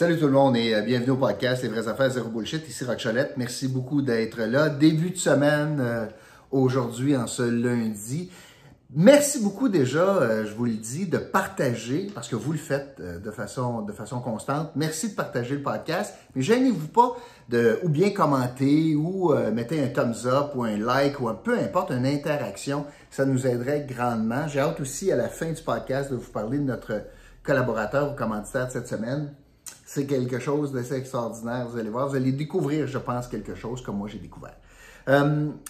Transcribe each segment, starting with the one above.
Salut tout le monde et bienvenue au podcast Les vraies affaires zéro bullshit. Ici Roch Cholette. Merci beaucoup d'être là. Début de semaine aujourd'hui en ce lundi. Merci beaucoup déjà, je vous le dis, de partager, parce que vous le faites de façon constante. Merci de partager le podcast, mais gênez-vous pas ou bien commenter ou mettez un thumbs up ou un like ou peu importe, une interaction. Ça nous aiderait grandement. J'ai hâte aussi à la fin du podcast de vous parler de notre collaborateur ou commanditaire de cette semaine. C'est quelque chose d'assez extraordinaire, vous allez voir. Vous allez découvrir, je pense, quelque chose comme moi j'ai découvert.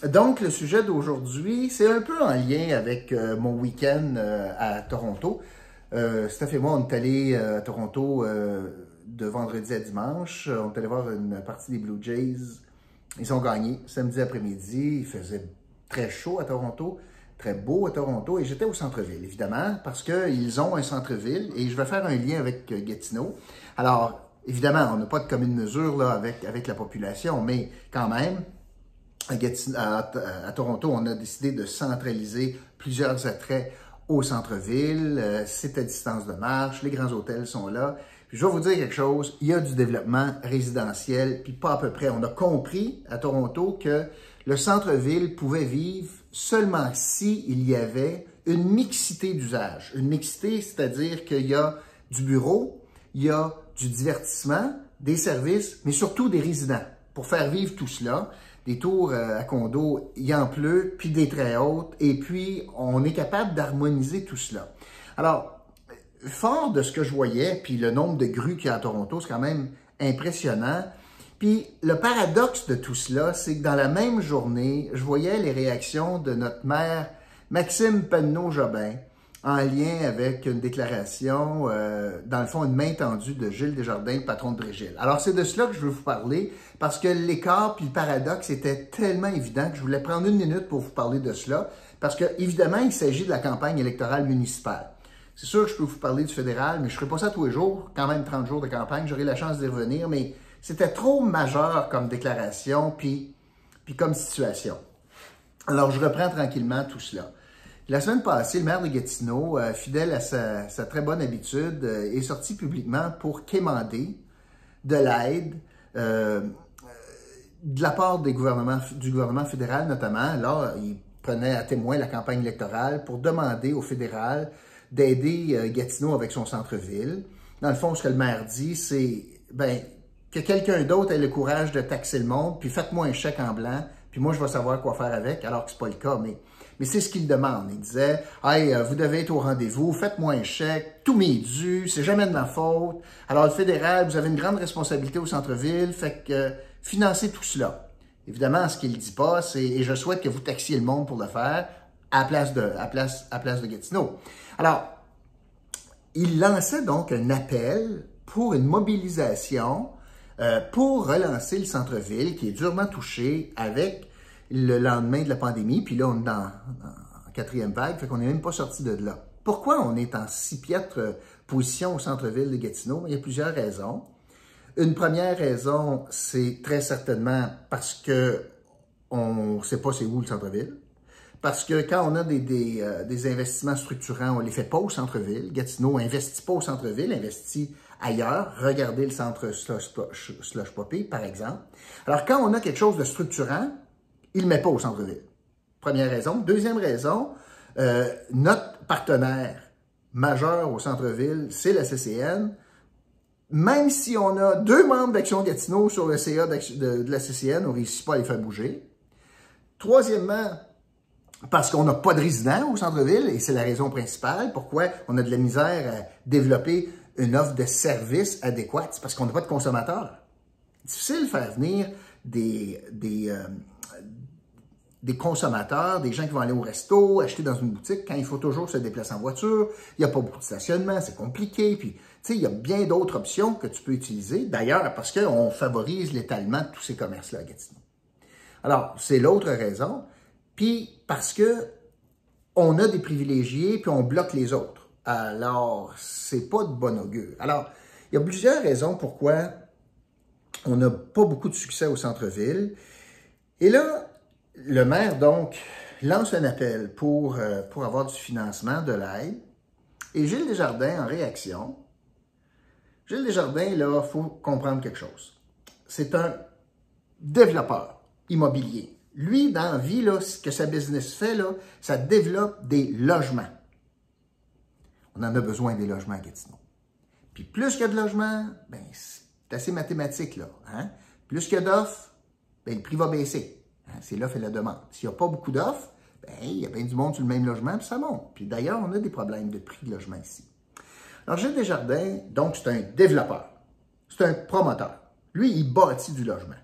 Donc, le sujet d'aujourd'hui, c'est un peu en lien avec mon week-end à Toronto. Steph et moi, on est allés à Toronto de vendredi à dimanche. On est allé voir une partie des Blue Jays. Ils ont gagné samedi après-midi. Il faisait très chaud à Toronto, très beau à Toronto. Et j'étais au centre-ville, évidemment, parce qu'ils ont un centre-ville. Et je vais faire un lien avec Gatineau. Alors, évidemment, on n'a pas de commune mesure là, avec la population, mais quand même, à Toronto, on a décidé de centraliser plusieurs attraits au centre-ville. C'est à distance de marche, les grands hôtels sont là. Puis je vais vous dire quelque chose, il y a du développement résidentiel, puis pas à peu près. On a compris à Toronto que le centre-ville pouvait vivre seulement si il y avait une mixité d'usage. Une mixité, c'est-à-dire qu'il y a du bureau, il y a du divertissement, des services, mais surtout des résidents. Pour faire vivre tout cela, des tours à condo, il en pleut, puis des très hautes, et puis on est capable d'harmoniser tout cela. Alors, fort de ce que je voyais, puis le nombre de grues qu'il y a à Toronto, c'est quand même impressionnant. Puis le paradoxe de tout cela, c'est que dans la même journée, je voyais les réactions de notre maire Maxime Penneau-Jobin, en lien avec une déclaration, dans le fond, une main tendue de Gilles Desjardins, le patron de Brésil. Alors, c'est de cela que je veux vous parler, parce que l'écart puis le paradoxe était tellement évident que je voulais prendre une minute pour vous parler de cela, parce que, évidemment, il s'agit de la campagne électorale municipale. C'est sûr que je peux vous parler du fédéral, mais je ne ferai pas ça tous les jours, quand même 30 jours de campagne, j'aurai la chance d'y revenir, mais c'était trop majeur comme déclaration, puis comme situation. Alors, je reprends tranquillement tout cela. La semaine passée, le maire de Gatineau, fidèle à sa très bonne habitude, est sorti publiquement pour quémander de l'aide de la part du gouvernement fédéral notamment. Là, il prenait à témoin la campagne électorale pour demander au fédéral d'aider Gatineau avec son centre-ville. Dans le fond, ce que le maire dit, c'est que quelqu'un d'autre ait le courage de taxer le monde, puis faites-moi un chèque en blanc, puis moi, je vais savoir quoi faire avec, alors que ce n'est pas le cas. Mais c'est ce qu'il demande. Il disait, « Hey, vous devez être au rendez-vous, faites-moi un chèque, tout m'est dû, c'est jamais de ma faute. Alors, le fédéral, vous avez une grande responsabilité au centre-ville, fait que financez tout cela. » Évidemment, ce qu'il ne dit pas, c'est « Et je souhaite que vous taxiez le monde pour le faire à place de Gatineau. » Alors, il lançait donc un appel pour une mobilisation pour relancer le centre-ville qui est durement touché avec le lendemain de la pandémie, puis là, on est en quatrième vague, fait qu'on n'est même pas sorti de là. Pourquoi on est en si piètre position au centre-ville de Gatineau? Il y a plusieurs raisons. Une première raison, c'est très certainement parce que on ne sait pas c'est où le centre-ville. Parce que quand on a des investissements structurants, on ne les fait pas au centre-ville. Gatineau n'investit pas au centre-ville, investit ailleurs. Regardez le centre Slush Poppy, par exemple. Alors, quand on a quelque chose de structurant, il ne met pas au centre-ville. Première raison. Deuxième raison, notre partenaire majeur au centre-ville, c'est la CCN. Même si on a 2 membres d'Action Gatineau sur le CA de la CCN, on ne réussit pas à les faire bouger. Troisièmement, parce qu'on n'a pas de résidents au centre-ville, et c'est la raison principale pourquoi on a de la misère à développer une offre de services adéquate, c'est parce qu'on n'a pas de consommateurs. Difficile de faire venir des consommateurs, des gens qui vont aller au resto, acheter dans une boutique, quand il faut toujours se déplacer en voiture, il n'y a pas beaucoup de stationnement, c'est compliqué, puis tu sais, il y a bien d'autres options que tu peux utiliser, d'ailleurs parce qu'on favorise l'étalement de tous ces commerces-là à Gatineau. Alors, c'est l'autre raison, puis parce que on a des privilégiés, puis on bloque les autres. Alors, c'est pas de bon augure. Alors, il y a plusieurs raisons pourquoi on n'a pas beaucoup de succès au centre-ville. Et là, le maire, donc, lance un appel pour avoir du financement, de l'aide. Et Gilles Desjardins, en réaction, Gilles Desjardins, là, il faut comprendre quelque chose. C'est un développeur immobilier. Lui, dans la vie, là, ce que sa business fait, là, ça développe des logements. On en a besoin des logements à Gatineau. Puis plus qu'il y a de logements, ben, c'est assez mathématique, là. Hein? Plus qu'il y a d'offres, ben, le prix va baisser. Hein? C'est l'offre et la demande. S'il n'y a pas beaucoup d'offres, ben, il y a bien du monde sur le même logement, puis ça monte. Puis d'ailleurs, on a des problèmes de prix de logement ici. Alors, Gilles Desjardins, donc, c'est un développeur. C'est un promoteur. Lui, il bâtit du logement.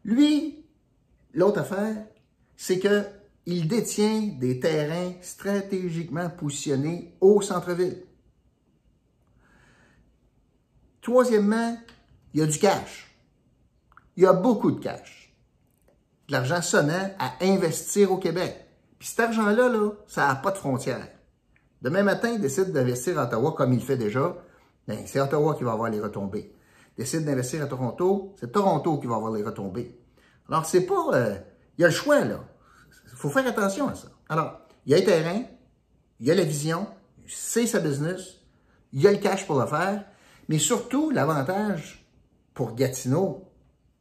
Lui, l'autre affaire, c'est qu'il détient des terrains stratégiquement positionnés au centre-ville. Troisièmement, il y a du cash. Il y a beaucoup de cash. De l'argent sonnant à investir au Québec. Puis cet argent-là, là, ça n'a pas de frontières. Demain matin, il décide d'investir à Ottawa comme il le fait déjà, bien, c'est Ottawa qui va avoir les retombées. Il décide d'investir à Toronto, c'est Toronto qui va avoir les retombées. Alors, c'est pas... il y a le choix, là. Il faut faire attention à ça. Alors, il y a les terrains, il y a la vision, c'est sa business, il y a le cash pour le faire, mais surtout, l'avantage pour Gatineau,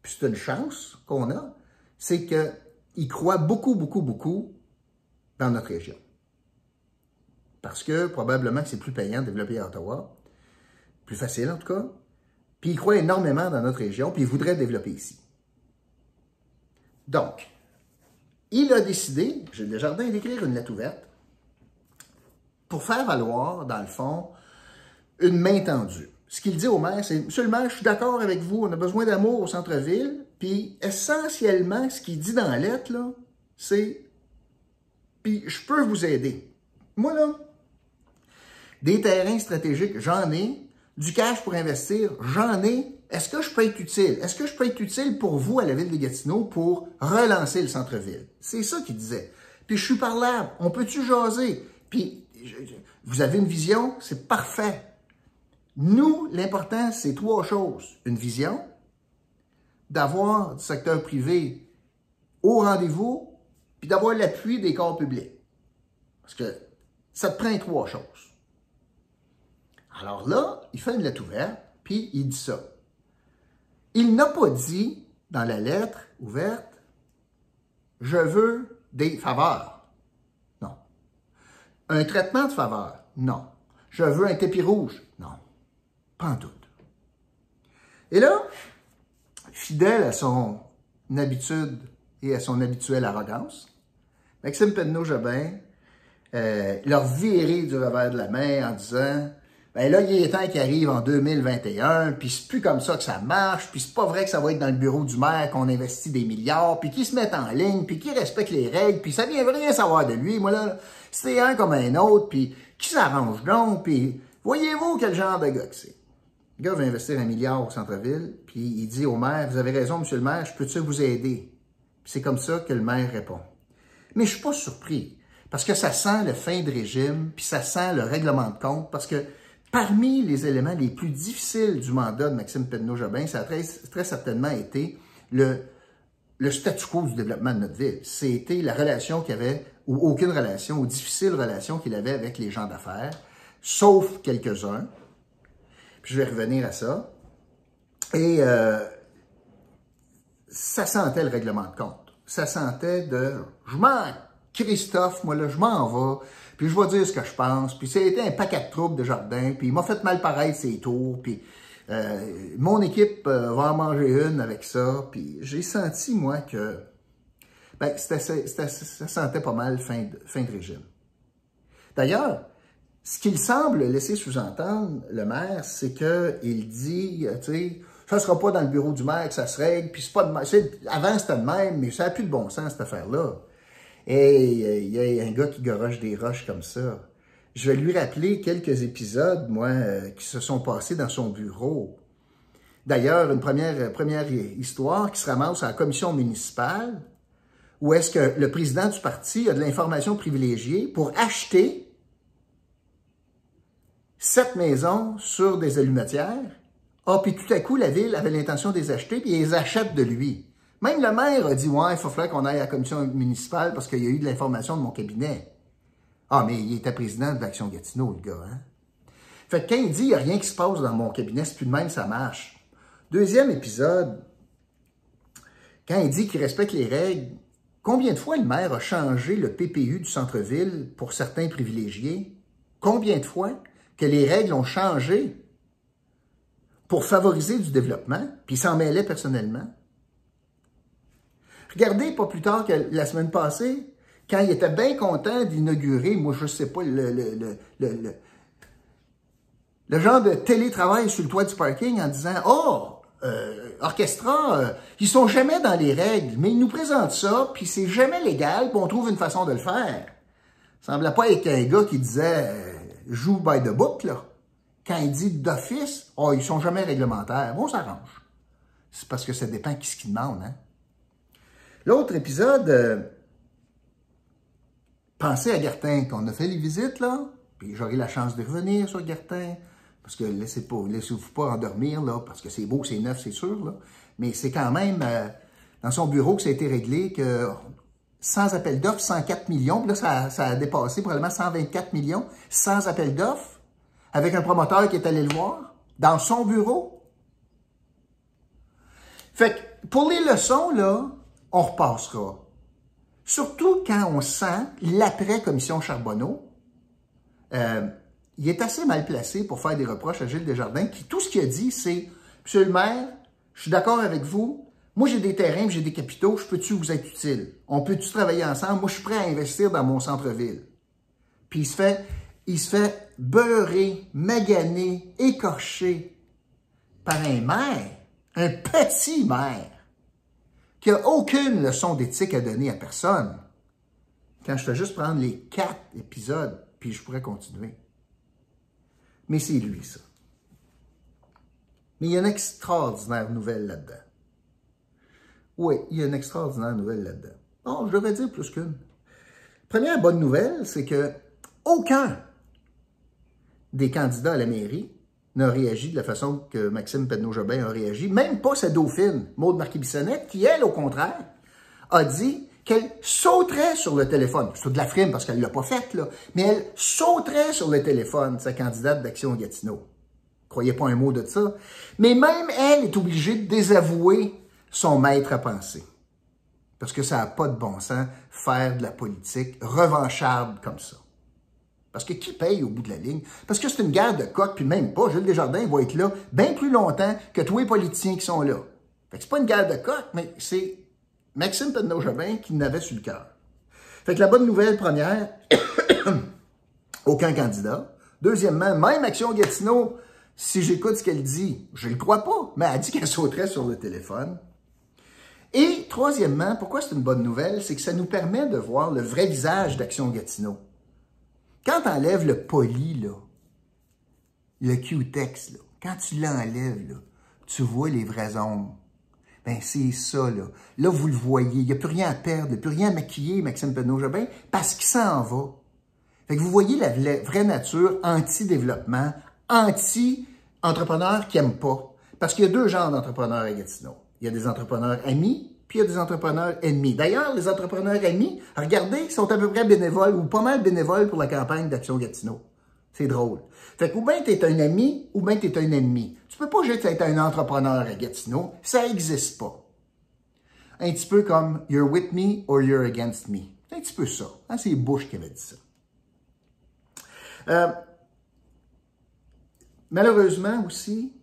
puis c'est une chance qu'on a, c'est qu'il croit beaucoup, beaucoup, beaucoup dans notre région. Parce que probablement que c'est plus payant de développer à Ottawa, plus facile en tout cas, puis il croit énormément dans notre région, puis il voudrait développer ici. Donc, il a décidé, Gilles Desjardins, d'écrire une lettre ouverte pour faire valoir, dans le fond, une main tendue. Ce qu'il dit au maire, c'est « Monsieur le maire, je suis d'accord avec vous, on a besoin d'amour au centre-ville. » Puis, essentiellement, ce qu'il dit dans la lettre, là, c'est « Puis, je peux vous aider. » Moi, là, des terrains stratégiques, j'en ai. Du cash pour investir, j'en ai. Est-ce que je peux être utile? Est-ce que je peux être utile pour vous à la ville de Gatineau pour relancer le centre-ville? C'est ça qu'il disait. Puis je suis parlable. On peut-tu jaser? Puis vous avez une vision? C'est parfait. Nous, l'important, c'est trois choses. Une vision, d'avoir du secteur privé au rendez-vous, puis d'avoir l'appui des corps publics. Parce que ça te prend trois choses. Alors là, il fait une lettre ouverte, puis il dit ça. Il n'a pas dit, dans la lettre ouverte, « Je veux des faveurs ». Non. Un traitement de faveur. Non. Je veux un tapis rouge. Non. Pas en tout. Et là, fidèle à son habitude et à son habituelle arrogance, Maxime Penneau-Jobin leur virait du revers de la main en disant « Ben là, il est temps qu'il arrive en 2021, puis c'est plus comme ça que ça marche, puis c'est pas vrai que ça va être dans le bureau du maire qu'on investit des milliards, puis qu'il se mette en ligne, puis qu'il respecte les règles, puis ça vient rien savoir de lui. Moi là, c'est un comme un autre, puis qui s'arrange donc, puis voyez-vous quel genre de gars que c'est. » Le gars veut investir 1 milliard au centre-ville, puis il dit au maire « Vous avez raison, monsieur le maire, je peux-tu vous aider? » Puis c'est comme ça que le maire répond. Mais je suis pas surpris, parce que ça sent le fin de régime, puis ça sent le règlement de compte, parce que parmi les éléments les plus difficiles du mandat de Maxime Penneau-Jobin, ça a très certainement été le statu quo du développement de notre ville. C'était la relation qu'il avait, ou aucune relation, ou difficile relation qu'il avait avec les gens d'affaires, sauf quelques-uns. Puis je vais revenir à ça. Et ça sentait le règlement de compte. Ça sentait de « je m'en Christophe, moi là, je m'en vais, puis je vais dire ce que je pense, puis c'était un paquet de troubles de jardin, puis il m'a fait mal paraître ses tours, puis mon équipe va en manger une avec ça, puis j'ai senti, moi, que ben, ça sentait pas mal fin de régime. D'ailleurs, ce qu'il semble laisser sous-entendre, le maire, c'est qu'il dit, tu sais, ça ne sera pas dans le bureau du maire que ça se règle, puis c'est pas de même. Avant, c'était de même, mais ça n'a plus de bon sens, cette affaire-là. Et il y a un gars qui garoche des roches comme ça. Je vais lui rappeler quelques épisodes, moi, qui se sont passés dans son bureau. D'ailleurs, une première histoire qui se ramasse à la commission municipale, où est-ce que le président du parti a de l'information privilégiée pour acheter 7 maisons sur des allumetières. Ah, puis tout à coup, la ville avait l'intention de les acheter, puis ils les achètent de lui. Même le maire a dit « Ouais, il faut falloir qu'on aille à la commission municipale parce qu'il y a eu de l'information de mon cabinet. » Ah, mais il était président de l'Action Gatineau, le gars, hein? Fait que quand il dit, il n'y a rien qui se passe dans mon cabinet, c'est plus de même, ça marche. Deuxième épisode, quand il dit qu'il respecte les règles, combien de fois le maire a changé le PPU du centre-ville pour certains privilégiés? Combien de fois que les règles ont changé pour favoriser du développement, puis il s'en mêlait personnellement? Regardez, pas plus tard que la semaine passée, quand il était bien content d'inaugurer, moi je sais pas, le genre de télétravail sur le toit du parking en disant « Oh, Orchestra, ils sont jamais dans les règles, mais ils nous présentent ça, puis c'est jamais légal, puis on trouve une façon de le faire. » Ça semblait pas être un gars qui disait « Joue by the book », là. Quand il dit d'office, « Oh, ils sont jamais réglementaires. » Bon, ça s'arrange. C'est parce que ça dépend qui ce qu'il demande, hein. L'autre épisode, pensez à Gartin, qu'on a fait les visites, là, puis j'aurai la chance de revenir sur Gartin, parce que laissez-vous pas endormir, là, parce que c'est beau, c'est neuf, c'est sûr, là. Mais c'est quand même dans son bureau que ça a été réglé que sans appel d'offres, 104 millions, puis là, ça a dépassé probablement 124 millions, sans appel d'offres, avec un promoteur qui est allé le voir, dans son bureau. Fait que, pour les leçons, là, on repassera. Surtout quand on sent l'après-commission Charbonneau, il est assez mal placé pour faire des reproches à Gilles Desjardins, qui tout ce qu'il a dit, c'est « Monsieur le maire, je suis d'accord avec vous, moi j'ai des terrains, j'ai des capitaux, je peux-tu vous être utile? On peut-tu travailler ensemble? Moi je suis prêt à investir dans mon centre-ville. » Puis il se fait beurrer, maganer, écorcher par un maire, un petit maire, qui n'a aucune leçon d'éthique à donner à personne. Quand je fais juste prendre les 4 épisodes, puis je pourrais continuer. Mais c'est lui, ça. Mais il y a une extraordinaire nouvelle là-dedans. Oui, il y a une extraordinaire nouvelle là-dedans. Bon, je devrais dire plus qu'une. Première bonne nouvelle, c'est que aucun des candidats à la mairie n'a réagi de la façon que Maxime Pedneau-Jobin a réagi, même pas sa dauphine, Maude Marquis-Bissonnette, qui, elle, au contraire, a dit qu'elle sauterait sur le téléphone. C'est de la frime parce qu'elle ne l'a pas faite, là, mais elle sauterait sur le téléphone, sa candidate d'Action Gatineau. Croyez pas un mot de ça. Mais même elle est obligée de désavouer son maître à penser. Parce que ça n'a pas de bon sens faire de la politique revancharde comme ça. Parce que qui paye au bout de la ligne? Parce que c'est une guerre de coq, puis même pas. Gilles Desjardins va être là bien plus longtemps que tous les politiciens qui sont là. Fait que c'est pas une guerre de coq, mais c'est Maxime Pedneau-Jobin qui n'avait sur le cœur. Fait que la bonne nouvelle première, aucun candidat. Deuxièmement, même Action Gatineau, si j'écoute ce qu'elle dit, je ne le crois pas, mais elle dit qu'elle sauterait sur le téléphone. Et troisièmement, pourquoi c'est une bonne nouvelle? C'est que ça nous permet de voir le vrai visage d'Action Gatineau. Quand tu enlèves le poli, là, le Q-tex, là, quand tu l'enlèves, là, tu vois les vrais ombres. Ben c'est ça, là. Là, vous le voyez. Il n'y a plus rien à perdre, il n'y a plus rien à maquiller, Maxime Pedneau-Jobin, parce qu'il s'en va. Fait que vous voyez la vraie nature anti-développement, anti-entrepreneurs qui n'aiment pas. Parce qu'il y a deux genres d'entrepreneurs à Gatineau. Il y a des entrepreneurs amis, puis il y a des entrepreneurs ennemis. D'ailleurs, les entrepreneurs amis, regardez, sont à peu près bénévoles ou pas mal bénévoles pour la campagne d'Action Gatineau. C'est drôle. Fait que ou bien tu es un ami, ou bien tu es un ennemi. Tu peux pas juste être un entrepreneur à Gatineau, ça n'existe pas. Un petit peu comme « you're with me or you're against me ». C'est un petit peu ça. Hein, c'est Bush qui avait dit ça. Malheureusement aussi,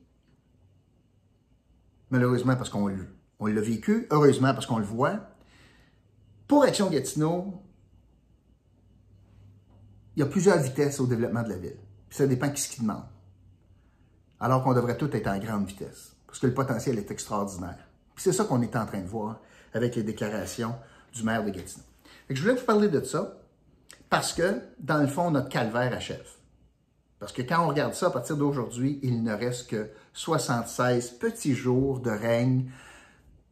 malheureusement parce qu'on l'a vécu, heureusement parce qu'on le voit, pour Action Gatineau, il y a plusieurs vitesses au développement de la ville. Puis ça dépend qui ce qui demande. Alors qu'on devrait tous être en grande vitesse. Parce que le potentiel est extraordinaire. Puis c'est ça qu'on est en train de voir avec les déclarations du maire de Gatineau. Fait que je voulais vous parler de ça parce que, dans le fond, notre calvaire achève. Parce que quand on regarde ça, à partir d'aujourd'hui, il ne reste que 76 petits jours de règne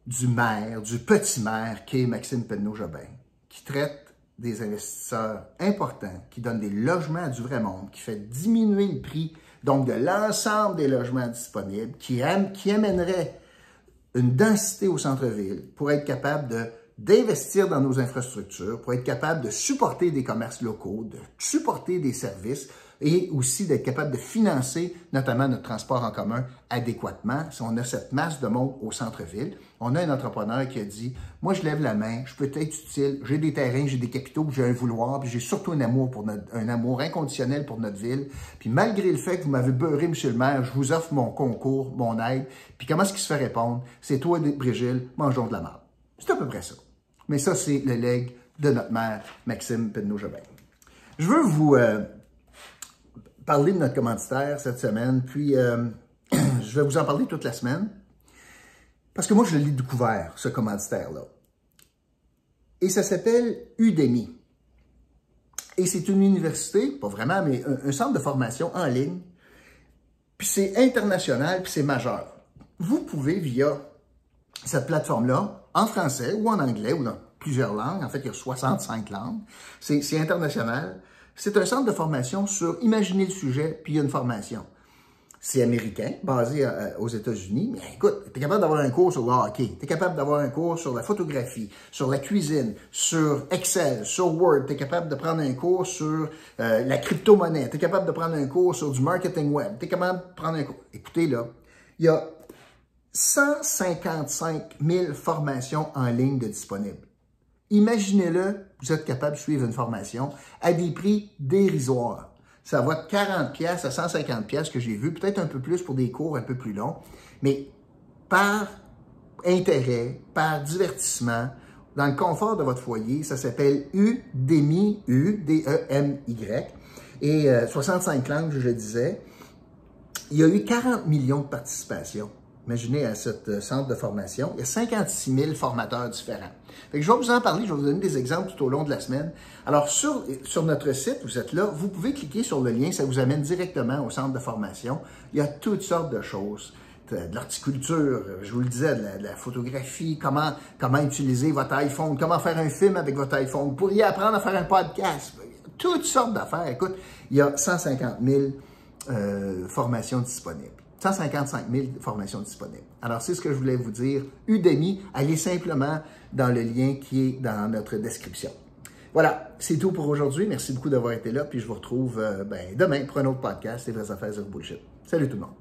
du maire, du petit maire, qui est Maxime Pedneau-Jobin, qui traite des investisseurs importants, qui donne des logements à du vrai monde, qui fait diminuer le prix, donc de l'ensemble des logements disponibles, qui amènerait une densité au centre-ville pour être capable d'investir dans nos infrastructures, pour être capable de supporter des commerces locaux, de supporter des services, et aussi d'être capable de financer notamment notre transport en commun adéquatement. Si on a cette masse de monde au centre-ville, on a un entrepreneur qui a dit « Moi, je lève la main, je peux être utile, j'ai des terrains, j'ai des capitaux, j'ai un vouloir, puis j'ai surtout un amour inconditionnel pour notre ville. Puis malgré le fait que vous m'avez beurré, monsieur le maire, je vous offre mon concours, mon aide. Puis comment est-ce qu'il se fait répondre? C'est toi, Brigitte, mangeons de la marde. » C'est à peu près ça. Mais ça, c'est le legs de notre maire, Maxime Pedneau-Jobin. Je veux vous parler de notre commanditaire cette semaine, puis je vais vous en parler toute la semaine, parce que moi, je l'ai découvert, ce commanditaire-là. Et ça s'appelle Udemy. Et c'est une université, pas vraiment, mais un centre de formation en ligne, puis c'est international, puis c'est majeur. Vous pouvez, via cette plateforme-là, en français ou en anglais, ou dans plusieurs langues, en fait, il y a 65 langues, c'est international. C'est un centre de formation sur imaginer le sujet, puis il y a une formation. C'est américain, basé aux États-Unis, mais écoute, tu es capable d'avoir un cours sur le hockey, tu es capable d'avoir un cours sur la photographie, sur la cuisine, sur Excel, sur Word, tu es capable de prendre un cours sur la crypto-monnaie, tu es capable de prendre un cours sur du marketing web, tu es capable de prendre un cours. Écoutez, là, il y a 155 000 formations en ligne de disponibles. Imaginez-le, vous êtes capable de suivre une formation à des prix dérisoires. Ça va de 40$ à 150$ que j'ai vu, peut-être un peu plus pour des cours un peu plus longs, mais par intérêt, par divertissement, dans le confort de votre foyer, ça s'appelle Udemy, U-D-E-M-Y, et 65 langues, je disais. Il y a eu 40 millions de participations. Imaginez à ce centre de formation, il y a 56 000 formateurs différents. Fait que je vais vous en parler, je vais vous donner des exemples tout au long de la semaine. Alors, sur notre site, vous êtes là, vous pouvez cliquer sur le lien, ça vous amène directement au centre de formation. Il y a toutes sortes de choses, de l'horticulture, je vous le disais, de la photographie, comment utiliser votre iPhone, comment faire un film avec votre iPhone, vous pourriez apprendre à faire un podcast, toutes sortes d'affaires. Écoute, il y a 150 000 formations disponibles. 155 000 formations disponibles. Alors, c'est ce que je voulais vous dire. Udemy, allez simplement dans le lien qui est dans notre description. Voilà, c'est tout pour aujourd'hui. Merci beaucoup d'avoir été là, puis je vous retrouve demain pour un autre podcast, Les vraies affaires zéro bullshit. Salut tout le monde.